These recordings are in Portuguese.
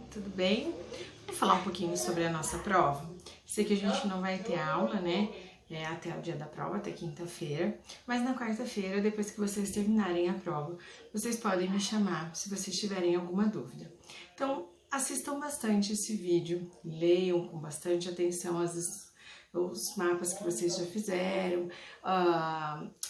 Tudo bem? Vou falar um pouquinho sobre a nossa prova. Sei que a gente não vai ter aula, né? Até o dia da prova, até quinta-feira. Mas na quarta-feira, depois que vocês terminarem a prova, vocês podem me chamar se vocês tiverem alguma dúvida. Então, assistam bastante esse vídeo, leiam com bastante atenção os mapas que vocês já fizeram,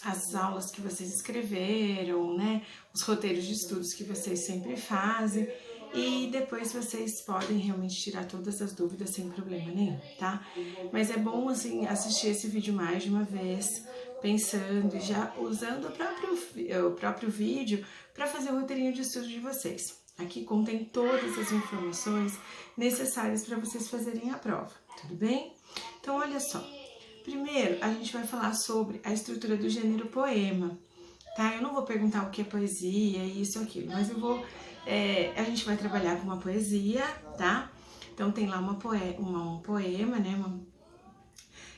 as aulas que vocês escreveram, né? Os roteiros de estudos que vocês sempre fazem. E depois vocês podem realmente tirar todas as dúvidas sem problema nenhum, tá? Mas é bom, assim, assistir esse vídeo mais de uma vez, pensando e já usando o próprio vídeo para fazer o roteirinho de estudo de vocês. Aqui contém todas as informações necessárias para vocês fazerem a prova, tudo bem? Então, olha só. Primeiro, a gente vai falar sobre a estrutura do gênero poema, tá? Eu não vou perguntar o que é poesia, isso ou aquilo, mas eu vou... a gente vai trabalhar com uma poesia, tá? Então tem lá um poema, né?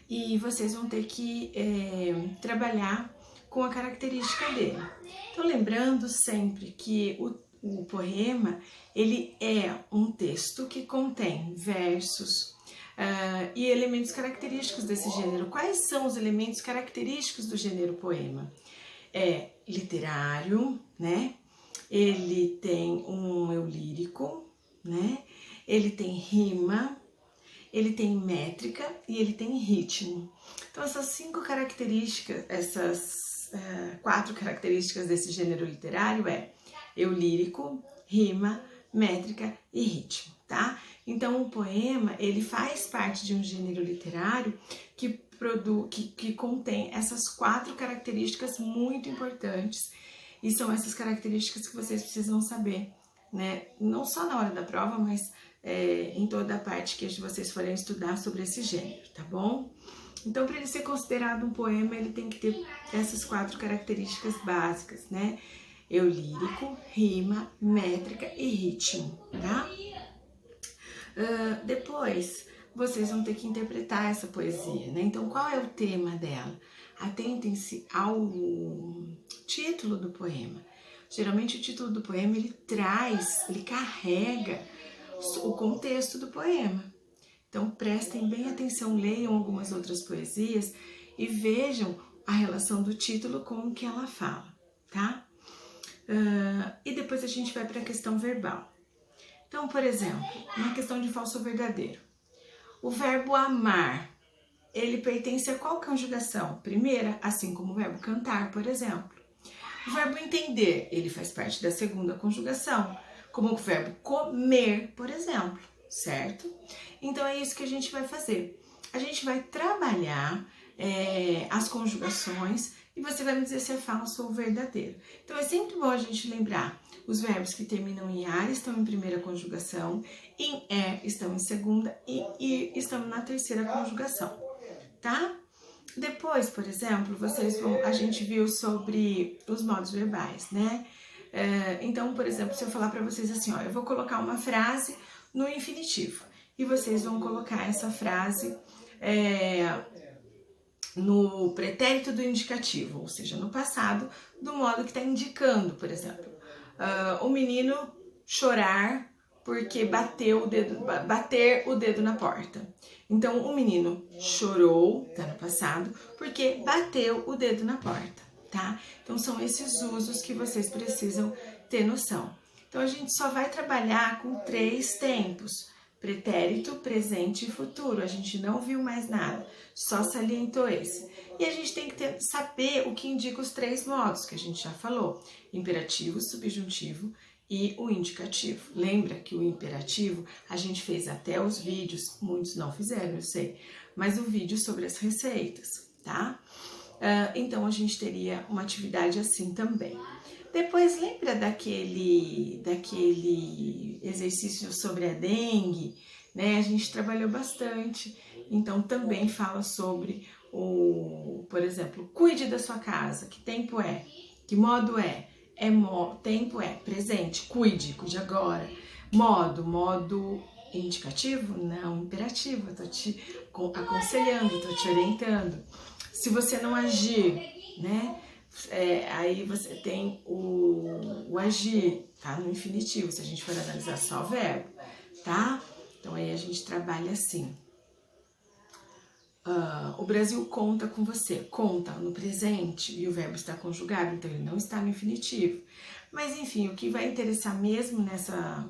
E vocês vão ter que trabalhar com a característica dele. Então lembrando sempre que o poema, ele é um texto que contém versos e elementos característicos desse gênero. Quais são os elementos característicos do gênero poema? É literário, né? Ele tem um eu lírico, né? Ele tem rima, ele tem métrica e ele tem ritmo. Então essas quatro características desse gênero literário é eu lírico, rima, métrica e ritmo, tá? Então o poema, ele faz parte de um gênero literário que contém essas quatro características muito importantes. E são essas características que vocês precisam saber, né? Não só na hora da prova, mas em toda a parte que vocês forem estudar sobre esse gênero, tá bom? Então, para ele ser considerado um poema, ele tem que ter essas quatro características básicas, né? Eu lírico, rima, métrica e ritmo, tá? Depois, vocês vão ter que interpretar essa poesia, né? Então, qual é o tema dela? Atentem-se ao título do poema. Geralmente o título do poema ele carrega o contexto do poema. Então prestem bem atenção, leiam algumas outras poesias e vejam a relação do título com o que ela fala, tá? E depois a gente vai para a questão verbal. Então, por exemplo, uma questão de falso ou verdadeiro. O verbo amar, ele pertence a qual conjugação? Primeira, assim como o verbo cantar, por exemplo. O verbo entender, ele faz parte da segunda conjugação, como o verbo comer, por exemplo, certo? Então é isso que a gente vai fazer. A gente vai trabalhar as conjugações e você vai me dizer se é falso ou verdadeiro. Então é sempre bom a gente lembrar, os verbos que terminam em ar estão em primeira conjugação, em er estão em segunda e estão na terceira conjugação, tá? Depois, por exemplo, a gente viu sobre os modos verbais, né? Então, por exemplo, se eu falar para vocês assim, ó, eu vou colocar uma frase no infinitivo e vocês vão colocar essa frase no pretérito do indicativo, ou seja, no passado, do modo que está indicando, por exemplo, o menino chorar porque bater o dedo na porta. Então, o menino chorou, tá no passado, porque bateu o dedo na porta, tá? Então, são esses usos que vocês precisam ter noção. Então, a gente só vai trabalhar com 3 tempos: pretérito, presente e futuro. A gente não viu mais nada, só salientou esse. E a gente tem que saber o que indica os 3 modos, que a gente já falou: imperativo, subjuntivo e o indicativo. Lembra que o imperativo a gente fez até os vídeos, muitos não fizeram, eu sei, mas o vídeo sobre as receitas, tá? Então a gente teria uma atividade assim também. Depois lembra daquele exercício sobre a dengue, né? A gente trabalhou bastante, então também fala sobre por exemplo, cuide da sua casa. Que tempo é? Que modo é? Tempo é presente, cuide agora. Modo indicativo? Não, imperativo. Eu tô te aconselhando, tô te orientando. Se você não agir, né? Aí você tem o agir, tá? No infinitivo, se a gente for analisar só o verbo, tá? Então aí a gente trabalha assim. O Brasil conta com você. Conta no presente e o verbo está conjugado, então ele não está no infinitivo. Mas enfim, o que vai interessar mesmo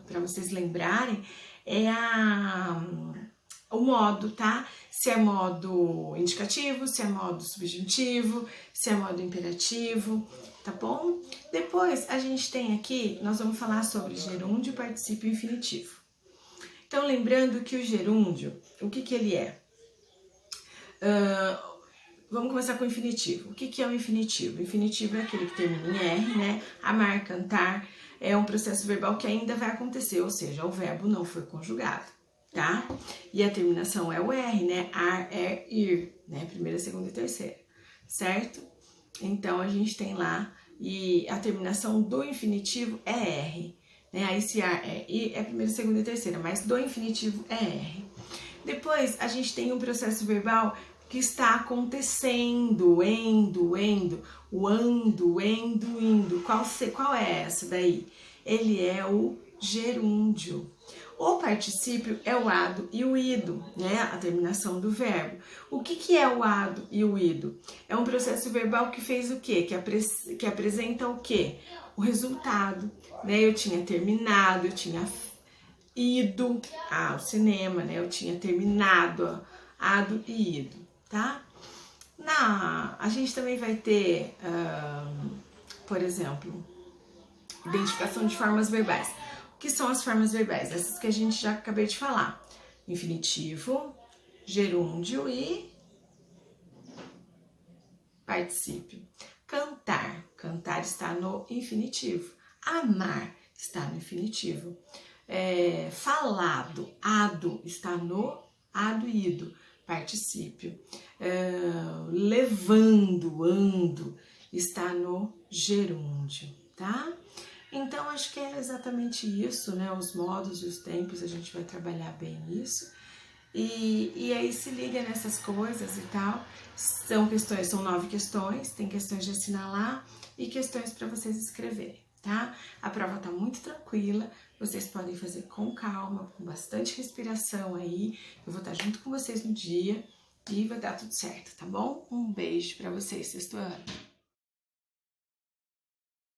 para vocês lembrarem, é o modo, tá? Se é modo indicativo, se é modo subjuntivo, se é modo imperativo, tá bom? Depois a gente tem aqui, nós vamos falar sobre gerúndio, particípio infinitivo. Então, lembrando que o gerúndio, o que ele é? Vamos começar com o infinitivo. O que é o infinitivo? O infinitivo é aquele que termina em R, né? Amar, cantar, é um processo verbal que ainda vai acontecer, ou seja, o verbo não foi conjugado, tá? E a terminação é o R, né? Ar, ir, né? Primeira, segunda e terceira, certo? Então, a gente tem lá, e a terminação do infinitivo é R, né? Aí, se ar é ir, é primeira, segunda e terceira, mas do infinitivo é R. Depois, a gente tem um processo verbal que está acontecendo, endo, o ando, indo. Qual é essa daí? Ele é o gerúndio. O particípio é o ado e o ido, né? A terminação do verbo. O que é o ado e o ido? É um processo verbal que fez o quê? Que apresenta o quê? O resultado, né? Eu tinha terminado, eu tinha ido ao cinema, né? Eu tinha terminado, ado e ido, tá? A gente também vai ter, por exemplo, identificação de formas verbais. O que são as formas verbais? Essas que a gente já acabei de falar. Infinitivo, gerúndio e particípio. Cantar. Cantar está no infinitivo. Amar está no infinitivo. Falado, ado, está no ado e ido, particípio. Levando, ando, está no gerúndio, tá? Então, acho que é exatamente isso, né? Os modos e os tempos, a gente vai trabalhar bem isso. E aí se liga nessas coisas e tal. São 9 questões, tem questões de assinalar e questões para vocês escreverem, tá? A prova tá muito tranquila, vocês podem fazer com calma, com bastante respiração aí. Eu vou estar junto com vocês no dia e vai dar tudo certo, tá bom? Um beijo para vocês, sexto ano.